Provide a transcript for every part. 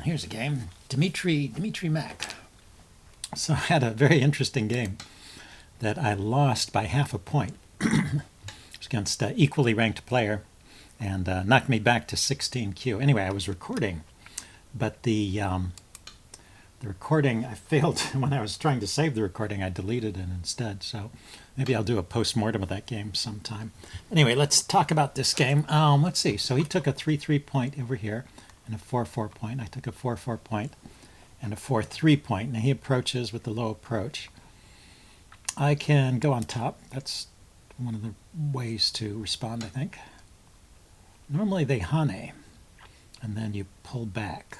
Here's a game. Dimitri Mac. So I had a very interesting game that I lost by half a point. It was against an equally ranked player and knocked me back to 16Q. Anyway, I was recording, but the recording, I failed. When I was trying to save the recording, I deleted it instead. So maybe I'll do a post-mortem of that game sometime. Anyway, let's talk about this game. Let's see. So he took a 3-3 point over here and a 4-4 point. I took a 4-4 point and a 4-3 point. Now he approaches with the low approach. I can go on top. That's one of the ways to respond, I think. Normally they hane, and then you pull back.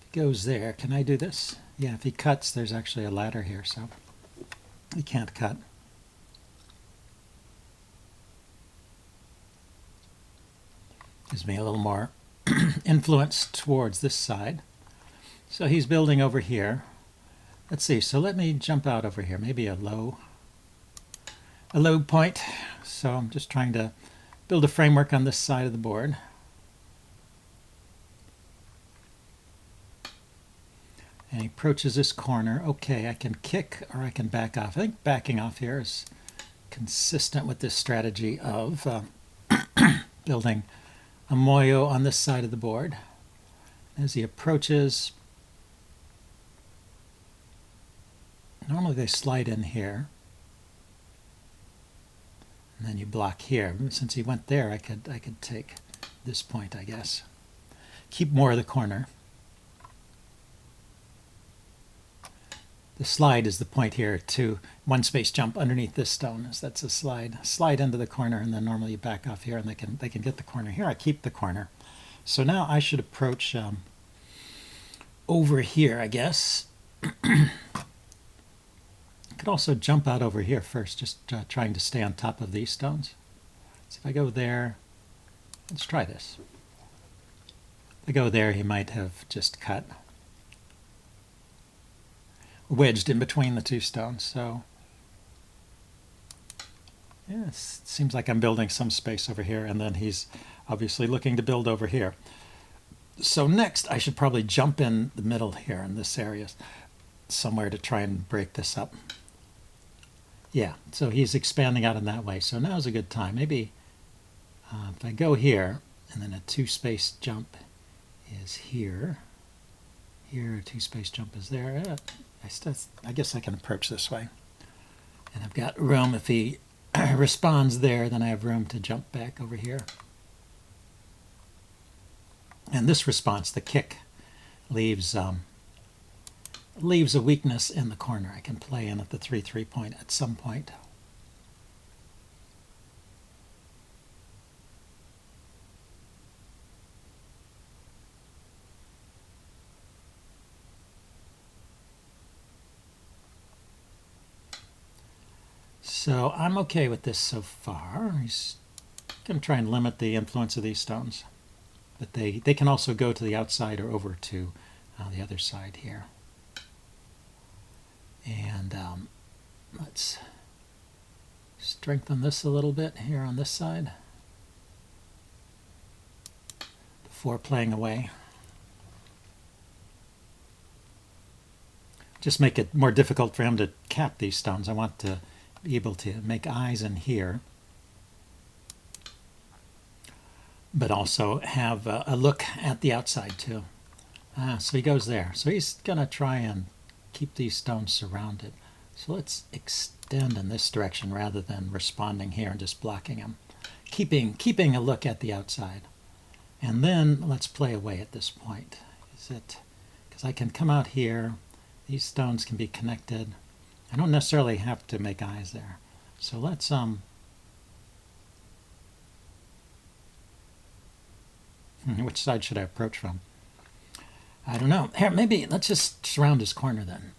If he goes there, can I do this? Yeah, if he cuts, there's actually a ladder here, so he can't cut. Gives me a little more influence towards this side. So he's building over here. Let's see, so let me jump out over here, maybe a low point. So I'm just trying to build a framework on this side of the board. And he approaches this corner. Okay, I can kick or I can back off. I think backing off here is consistent with this strategy of building a moyo on this side of the board. As he approaches, normally they slide in here, and then you block here. Since he went there, I could take this point, I guess. Keep more of the corner. The slide is the point here to one space jump underneath this stone. So that's a slide. Slide into the corner, and then normally you back off here, and they can get the corner. Here I keep the corner. So now I should approach over here, I guess. I could also jump out over here first, just trying to stay on top of these stones. So if I go there, let's try this. If I go there, he might have just cut. Wedged in between the two stones. So yes, it seems like I'm building some space over here, and then he's obviously looking to build over here. So next I should probably jump in the middle here in this area somewhere to try and break this up. Yeah, so he's expanding out in that way. So now's a good time. Maybe if I go here, and then a two-space jump is here. Here, a two-space jump is there. I guess I can approach this way. And I've got room. If he responds there, then I have room to jump back over here. And this response, the kick, leaves a weakness in the corner. I can play in at the 3-3 point at some point. So I'm okay with this so far. He's going to try and limit the influence of these stones. But they can also go to the outside or over to the other side here. And let's strengthen this a little bit here on this side before playing away. Just make it more difficult for him to cap these stones. I want to be able to make eyes in here, but also have a look at the outside too. So he goes there. So he's going to try and keep these stones surrounded. So let's extend in this direction rather than responding here and just blocking him. Keeping a look at the outside. And then let's play away at this point. Because I can come out here. These stones can be connected. I don't necessarily have to make eyes there. So let's which side should I approach from? I don't know. Here, maybe let's just surround his corner then.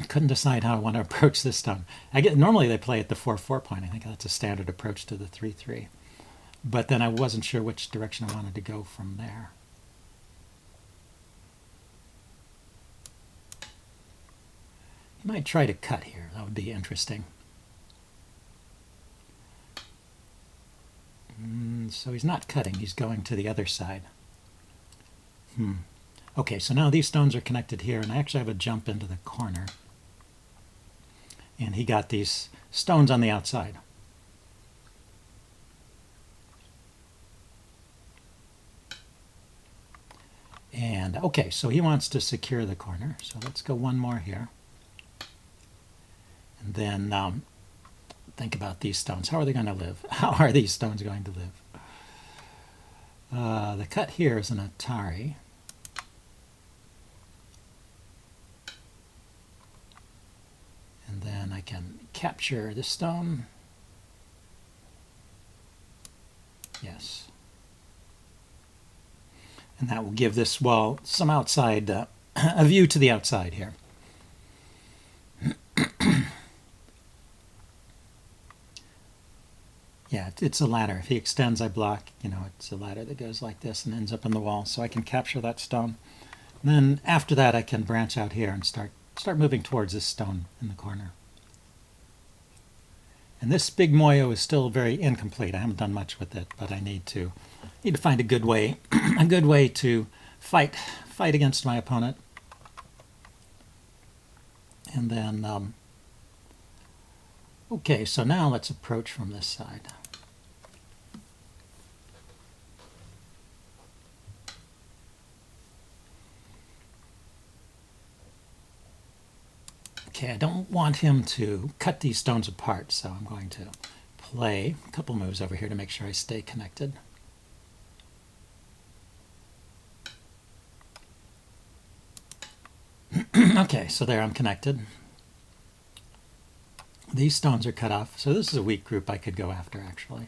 Couldn't decide how I want to approach this stone. Normally they play at the 4-4 point. I think that's a standard approach to the 3-3. But then I wasn't sure which direction I wanted to go from there. You might try to cut here. That would be interesting. stones. So he's not cutting, he's going to the other side. Okay, so now these stones are connected here, and I actually have a jump into the corner. And he got these stones on the outside. And okay, so he wants to secure the corner. So let's go one more here. And then think about these stones. How are they going to live? How are these stones going to live? The cut here is an Atari. And then I can capture this stone. Yes. And that will give this wall some outside, a view to the outside here. Yeah, it's a ladder. If he extends, I block. You know, it's a ladder that goes like this and ends up in the wall. So I can capture that stone. And then after that, I can branch out here and start moving towards this stone in the corner. And this big moyo is still very incomplete. I haven't done much with it, but I need to find a good way, a good way to fight against my opponent. And then, okay, so now let's approach from this side. Okay, I don't want him to cut these stones apart, so I'm going to play a couple moves over here to make sure I stay connected. Okay, so there I'm connected. These stones are cut off, so this is a weak group I could go after, actually.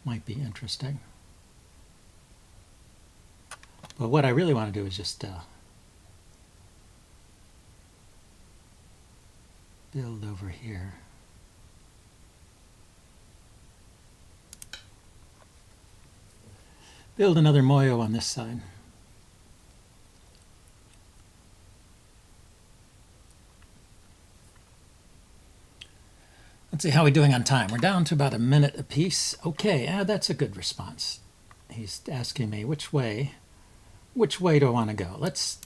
Might be interesting. But what I really want to do is just build over here. Build another moyo on this side. Let's see how we're doing on time. We're down to about a minute apiece. Okay, that's a good response. He's asking me which way do I want to go? Let's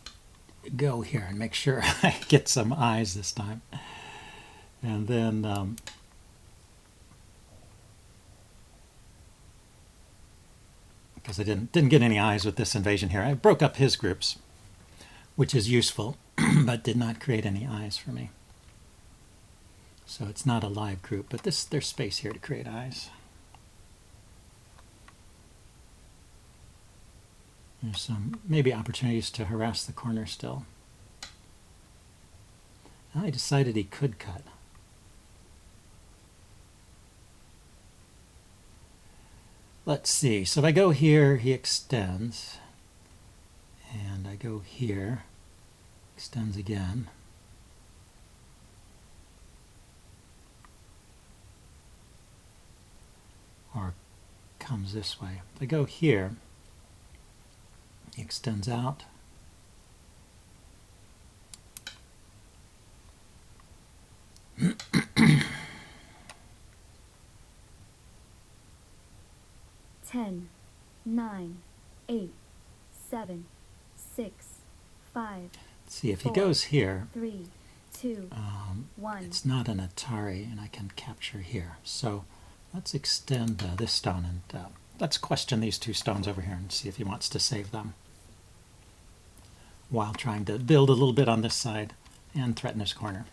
go here and make sure I get some eyes this time. And then because I didn't get any eyes with this invasion here, I broke up his groups, which is useful, but did not create any eyes for me. So it's not a live group, but there's space here to create eyes. There's some maybe opportunities to harass the corner still. I decided he could cut. Let's see. So if I go here, he extends. And I go here, extends again. Or comes this way. If I go here, he extends out. Ten, 9, 8, 7, 6, 5. Let's see, if 4, he goes here, 3, 2, 1. it's not an Atari, and I can capture here. So let's extend this stone, and let's question these two stones over here and see if he wants to save them, while trying to build a little bit on this side and threaten his corner.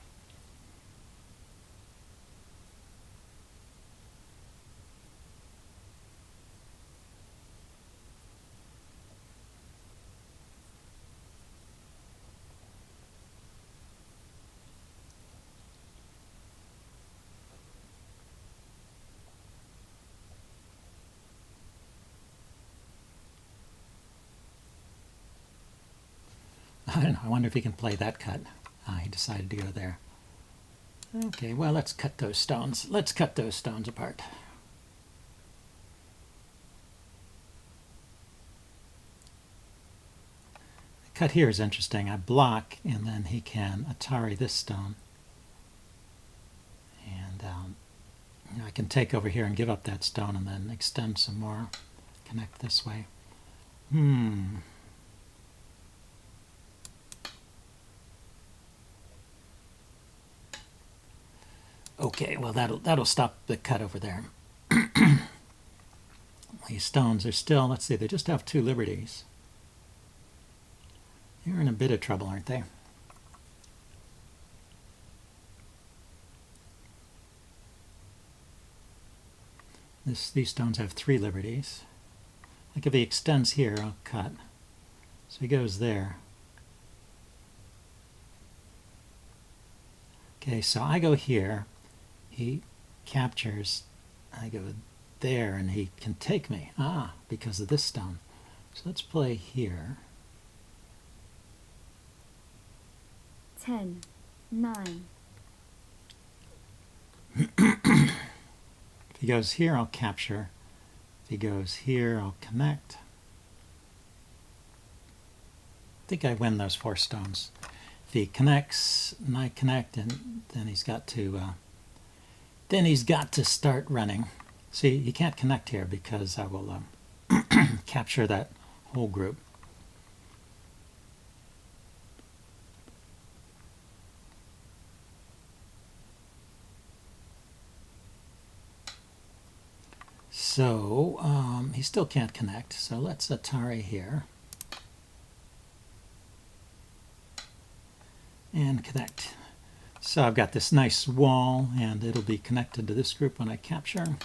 I don't know, I wonder if he can play that cut. He decided to go there. Okay, well, let's cut those stones. Let's cut those stones apart. The cut here is interesting. I block, and then he can Atari this stone. And I I can take over here and give up that stone and then extend some more. Connect this way. Okay, well that'll stop the cut over there. These stones are still, let's see, they just have 2 liberties. You're in a bit of trouble, aren't they? These stones have 3 liberties. Like if he extends here, I'll cut. So he goes there. Okay, so I go here. He captures. I go there, and he can take me. Because of this stone. So let's play here. 10, 9. If he goes here, I'll capture. If he goes here, I'll connect. I think I win those 4 stones. If he connects and I connect, and then he's got to start running. See, he can't connect here because I will capture that whole group. So he still can't connect. So let's Atari here. And connect. So I've got this nice wall, and it'll be connected to this group when I capture.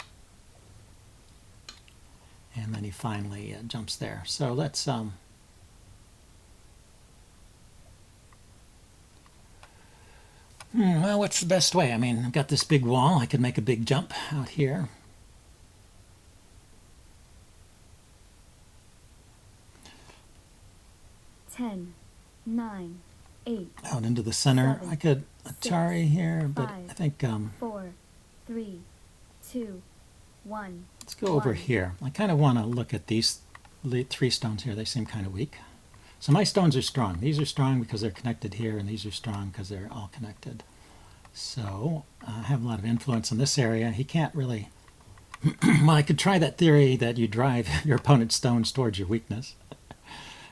And then he finally jumps there. So let's well, what's the best way? I mean, I've got this big wall. I could make a big jump out here. Ten, 9, 8. Out into the center. 7, I could Atari 6, here, but 5, I think 4, 3, 2, 1. let's go over 1. here. I kind of want to look at these 3 stones here. They seem kind of weak. So my stones are strong. These are strong because they're connected here, and these are strong because they're all connected. So I have a lot of influence in this area. He can't really... Well, I could try that theory that you drive your opponent's stones towards your weakness.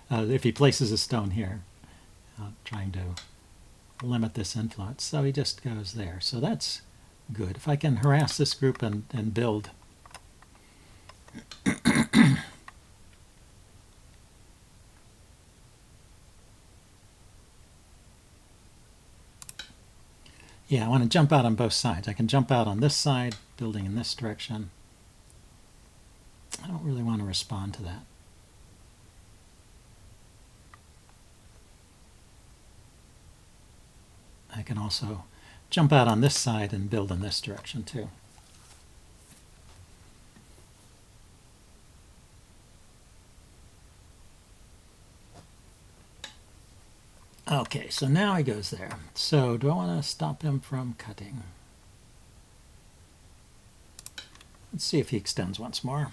If he places a stone here, trying to limit this influence. So he just goes there. So that's good. If I can harass this group and build. Yeah, I want to jump out on both sides. I can jump out on this side, building in this direction. I don't really want to respond to that. I can also jump out on this side and build in this direction too. Okay, so now he goes there. So do I want to stop him from cutting? Let's see if he extends once more.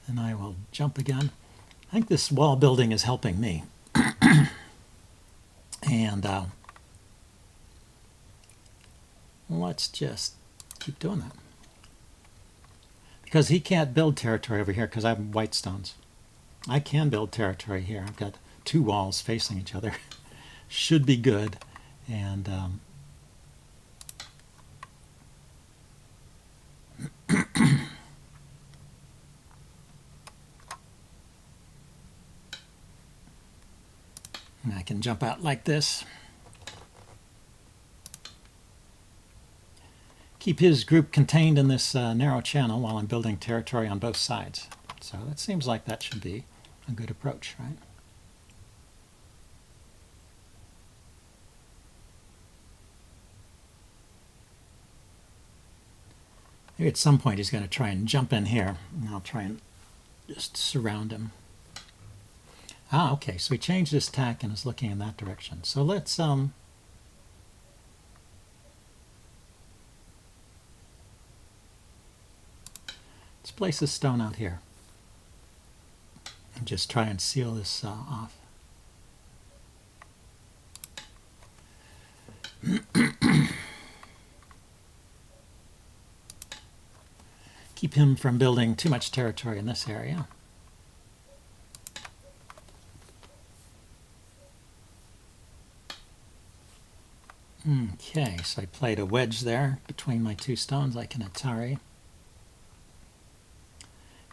And I will jump again. I think this wall building is helping me. And let's just keep doing that. Because he can't build territory over here because I have white stones. I can build territory here. I've got 2 walls facing each other. Should be good. And I can jump out like this. Keep his group contained in this narrow channel while I'm building territory on both sides. So that seems like that should be a good approach, right? Maybe at some point he's going to try and jump in here, and I'll try and just surround him. Okay, so he changed his tack and is looking in that direction. So let's place this stone out here and just try and seal this off. keep him from building too much territory in this area. Okay, so I played a wedge there between my two stones like an Atari.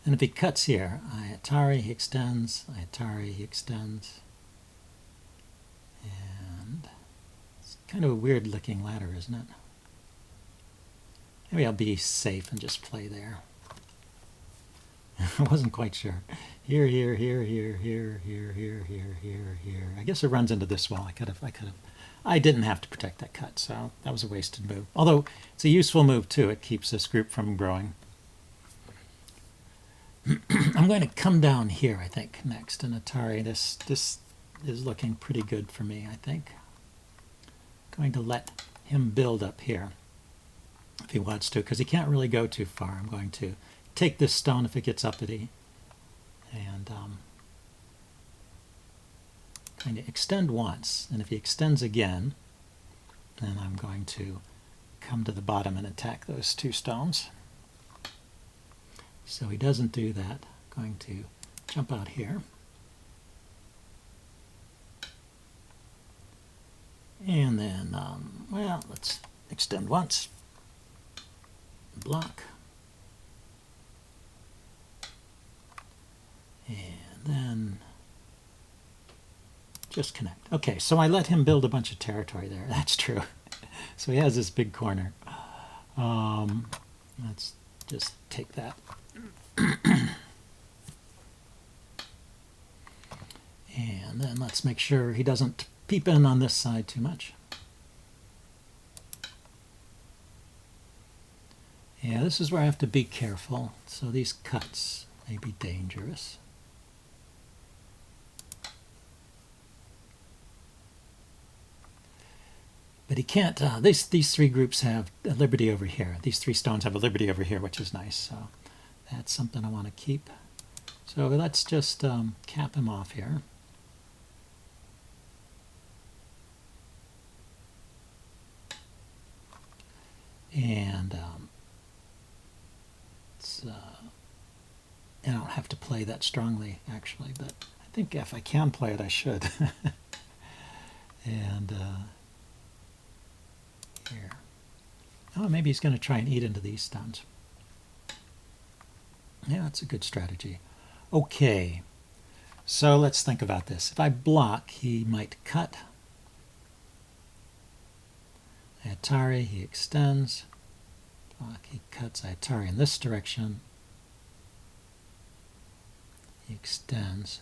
And if he cuts here, I Atari, he extends, I Atari, he extends. And it's kind of a weird looking ladder, isn't it? Maybe I'll be safe and just play there. I wasn't quite sure. Here, here, here, here, here, here, here, here, here, here. I guess it runs into this wall. I didn't have to protect that cut, so that was a wasted move. Although it's a useful move too. It keeps this group from growing. I'm going to come down here, I think, next in Atari. This is looking pretty good for me, I think. I'm going to let him build up here if he wants to, because he can't really go too far. I'm going to take this stone if it gets uppity and kind of extend once. And if he extends again, then I'm going to come to the bottom and attack those two stones. So he doesn't do that. I'm going to jump out here. And then, well, let's extend once. Block. And then just connect. Okay, so I let him build a bunch of territory there. That's true. So he has this big corner. Let's just take that. And then let's make sure he doesn't peep in on this side too much. Yeah, this is where I have to be careful. So these cuts may be dangerous. But he can't, these three groups have a liberty over here. These three stones have a liberty over here, which is nice. So that's something I want to keep. So let's just cap him off here. And I don't have to play that strongly, actually, but I think if I can play it, I should. And here. Oh, maybe he's going to try and eat into these stones. Yeah, that's a good strategy. Okay, so let's think about this. If I block, he might cut. Atari, he extends. Block, he cuts. Atari in this direction. He extends.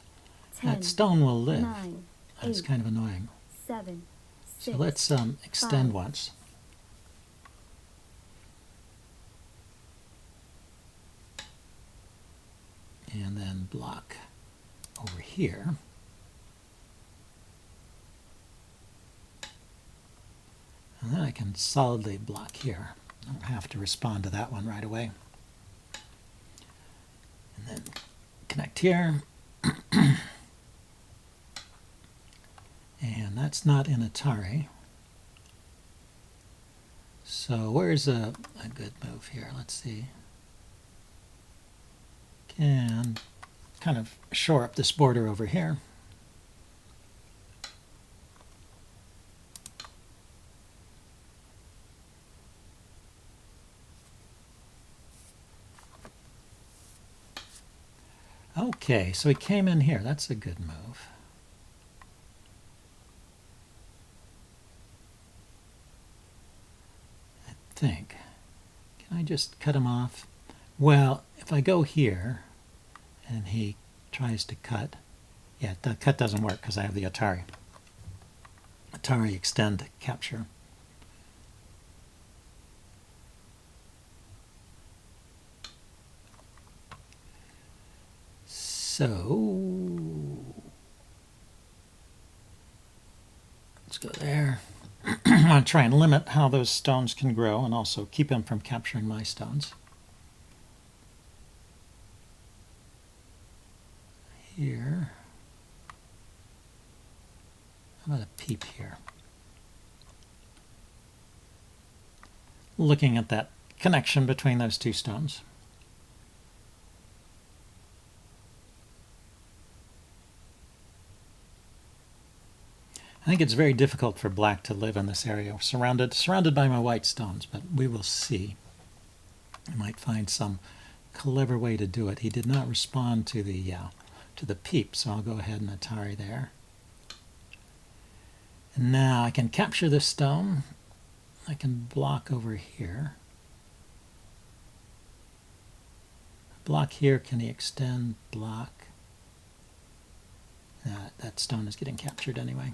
10, That stone will live. 9, That's 8, kind of annoying. 7, So 6, let's extend 5. once. And then block over here. And then I can solidly block here. I don't have to respond to that one right away. And then connect here. And that's not in Atari. So where's a good move here? Let's see. Can kind of shore up this border over here. Okay, so he came in here. That's a good move. I think. Can I just cut him off? Well, if I go here and he tries to cut, yeah, the cut doesn't work because I have the Atari. Atari extend capture. So let's go there. I want to try and limit how those stones can grow and also keep them from capturing my stones. Here. How about a peep here? Looking at that connection between those two stones. I think it's very difficult for black to live in this area. We're surrounded by my white stones, but we will see. I might find some clever way to do it. He did not respond to the peep, so I'll go ahead and Atari there. And now I can capture this stone. I can block over here. Block here, can he extend? Block. That stone is getting captured anyway.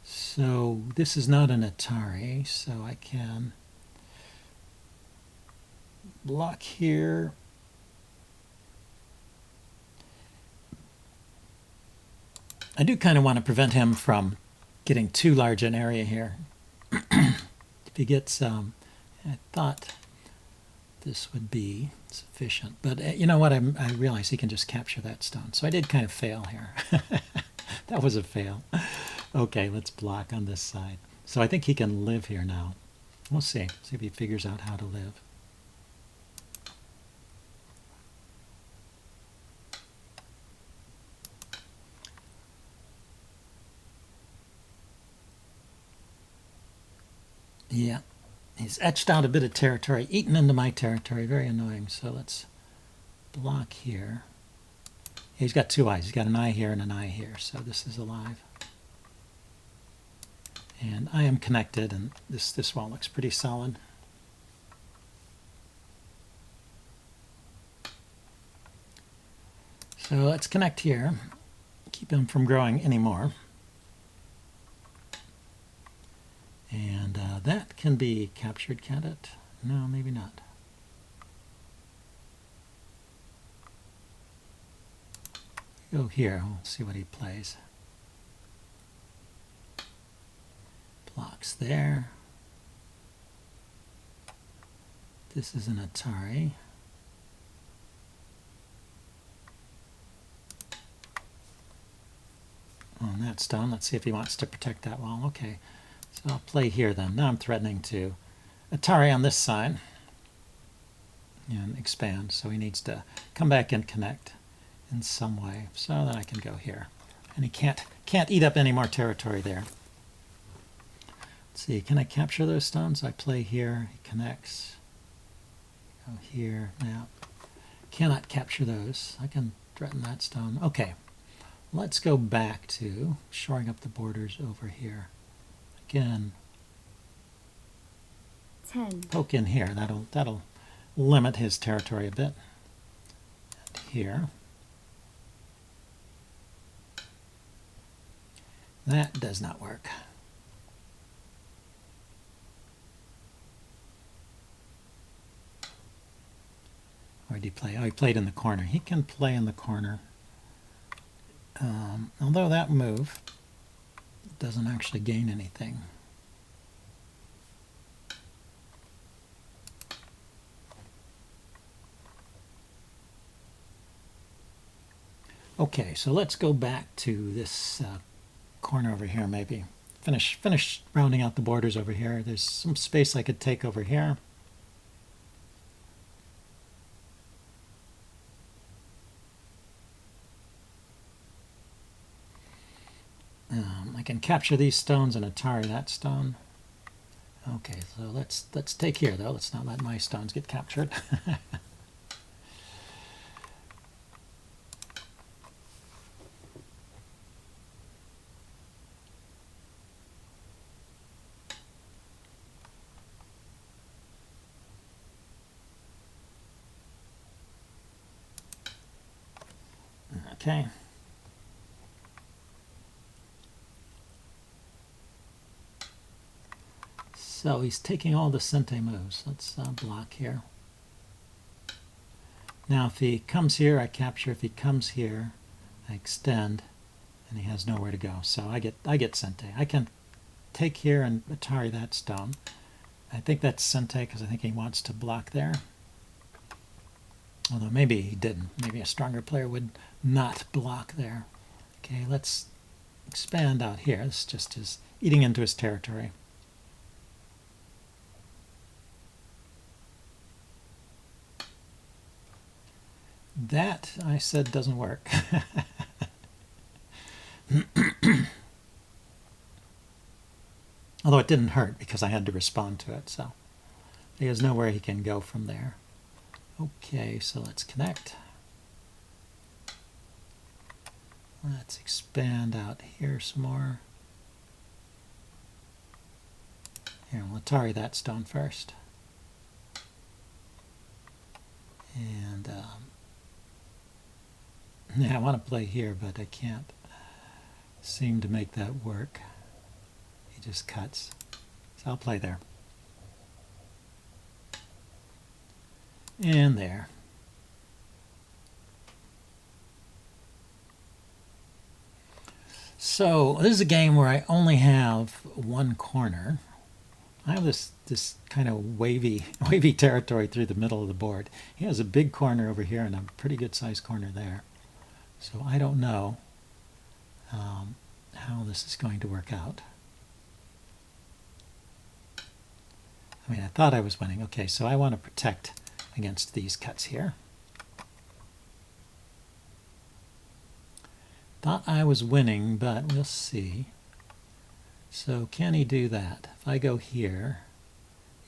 So this is not an Atari, so I can block here. I do kind of want to prevent him from getting too large an area here. If he gets, I thought this would be sufficient, but you know what, I realize he can just capture that stone, so I did kind of fail here. That was a fail. Okay, let's block on this side. So I think he can live here now. We'll see if he figures out how to live. Yeah, he's etched out a bit of territory, eaten into my territory, very annoying. So let's block here. He's got two eyes. He's got an eye here and an eye here, so this is alive. And I am connected, and this wall looks pretty solid. So let's connect here, keep him from growing anymore. And that can be captured, can't it? No, maybe not. Go here, we'll see what he plays. Blocks there. This is an Atari. On that stone, let's see if he wants to protect that wall. Okay, so I'll play here then. Now I'm threatening to Atari on this side and expand, so he needs to come back and connect in some way. So then I can go here. And he can't eat up any more territory there. Let's see, can I capture those stones? I play here, he connects. Go here, now. Cannot capture those. I can threaten that stone. Okay, let's go back to shoring up the borders over here. Again, 10, poke in here. That'll limit his territory a bit. And here. That does not work. Where did he play? Oh, he played in the corner. He can play in the corner. Although that move doesn't actually gain anything. Okay, so let's go back to this corner over here maybe. Finish rounding out the borders over here. There's some space I could take over here. I can capture these stones and Atari that stone. Okay, so let's take here though. Let's not let my stones get captured. Okay. So he's taking all the Sente moves. Let's block here. Now if he comes here, I capture. If he comes here, I extend, and he has nowhere to go. So I get Sente. I can take here and Atari that stone. I think that's Sente because I think he wants to block there. Although maybe he didn't. Maybe a stronger player would not block there. Okay, let's expand out here. This just is eating into his territory. That, I said, doesn't work. Although it didn't hurt because I had to respond to it, so he has nowhere he can go from there. Okay, so let's connect. Let's expand out here some more. Here, we'll Atari that stone first. And yeah, I want to play here, but I can't seem to make that work. He just cuts. So I'll play there. And there. So this is a game where I only have one corner. I have this kind of wavy territory through the middle of the board. He has a big corner over here and a pretty good sized corner there. So I don't know how this is going to work out. I mean, I thought I was winning. Okay, so I want to protect against these cuts here. Thought I was winning, but we'll see. So can he do that? If I go here,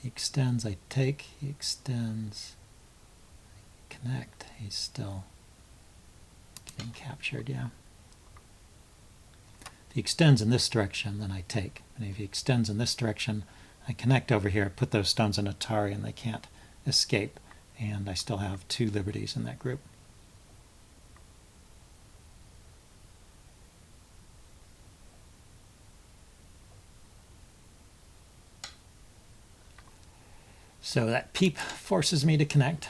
he extends, I take, he extends, I connect, he's still getting captured, yeah. If he extends in this direction, then I take. And if he extends in this direction, I connect over here, put those stones in Atari, and they can't escape. And I still have 2 liberties in that group. So that peep forces me to connect,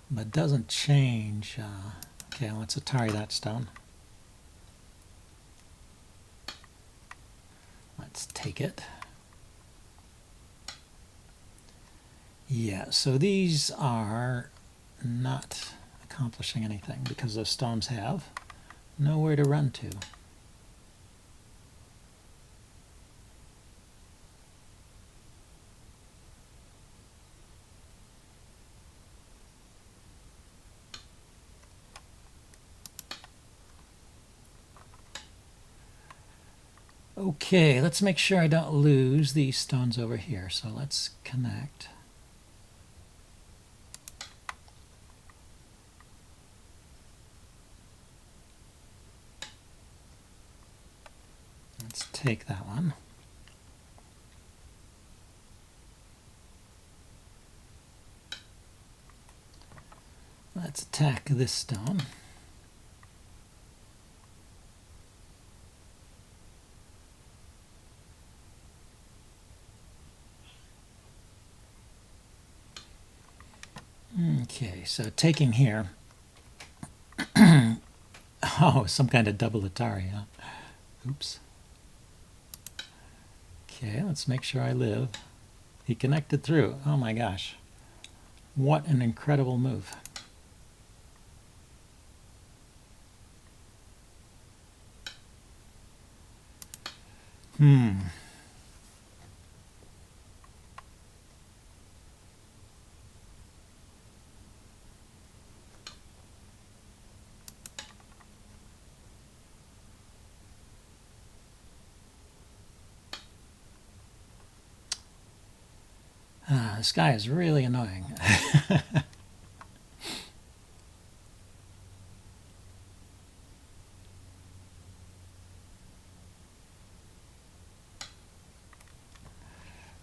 but doesn't change. Okay, let's Atari that stone. Let's take it. Yeah, so these are not accomplishing anything because those stones have nowhere to run to. Okay, let's make sure I don't lose these stones over here. So let's connect. Let's take that one. Let's attack this stone. Okay, so taking here. Oh, some kind of double Atari, huh? Oops. Okay, let's make sure I live. He connected through. Oh my gosh. What an incredible move. This guy is really annoying.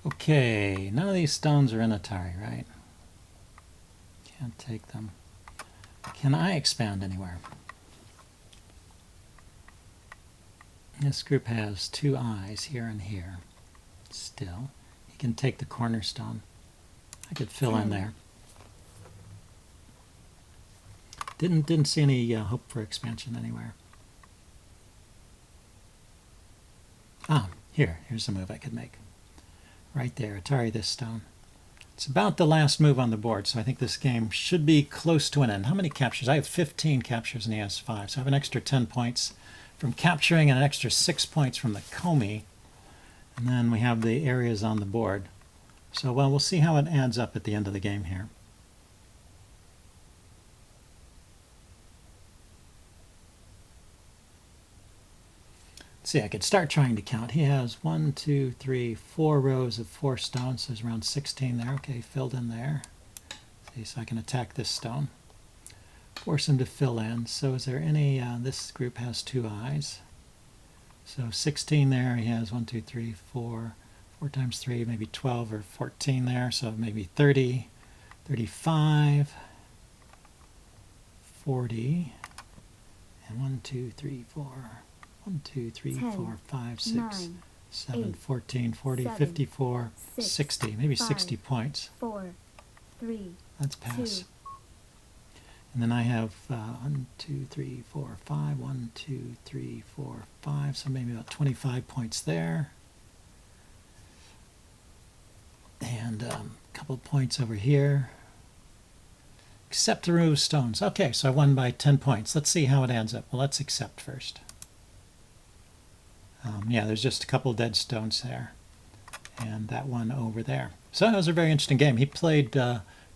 Okay, none of these stones are in Atari, right? Can't take them. Can I expand anywhere? This group has 2 eyes here and here. Still, he can take the cornerstone. I could fill in there. Didn't see any hope for expansion anywhere. Ah, here's a move I could make. Right there, Atari this stone. It's about the last move on the board, so I think this game should be close to an end. How many captures? I have 15 captures and he has 5, so I have an extra 10 points from capturing and an extra 6 points from the Comey. And then we have the areas on the board. So, well, we'll see how it adds up at the end of the game here. See, I could start trying to count. He has 1, 2, 3, 4 rows of 4 stones. So there's around 16 there. Okay, filled in there. See, so I can attack this stone. Force him to fill in. So is there any, this group has 2 eyes. So 16 there, he has 1, 2, 3, 4. 4 times 3, maybe 12 or 14 there. So maybe 30, 35, 40, and 1, 2, 3, 4. 1, 2, 3, 10, 4, 5, 6, 9, 7, 8, 14, 40, 7, 54, 6, 60, maybe 5, 60 points. 4, 3, Let's pass. 2. And then I have 1, 2, 3, 4, 5, 1, 2, 3, 4, 5, so maybe about 25 points there. And a couple points over here. Accept the row of stones. Okay, so I won by 10 points. Let's see how it adds up. Well, let's accept first. Yeah, there's just a couple dead stones there. And that one over there. So it was a very interesting game. He played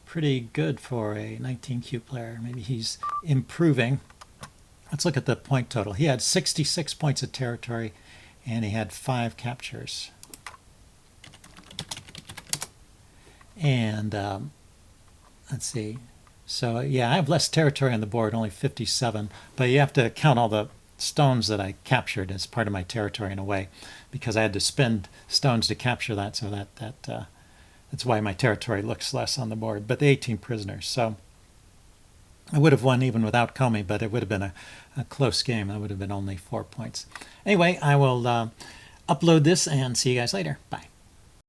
pretty good for a 19Q player. Maybe he's improving. Let's look at the point total. He had 66 points of territory, and he had 5 captures. And let's see. So yeah, I have less territory on the board, only 57. But you have to count all the stones that I captured as part of my territory in a way, because I had to spend stones to capture that. So that's why my territory looks less on the board. But the 18 prisoners. So I would have won even without Comey, but it would have been a close game. That would have been only 4 points. Anyway, I will upload this and see you guys later. Bye.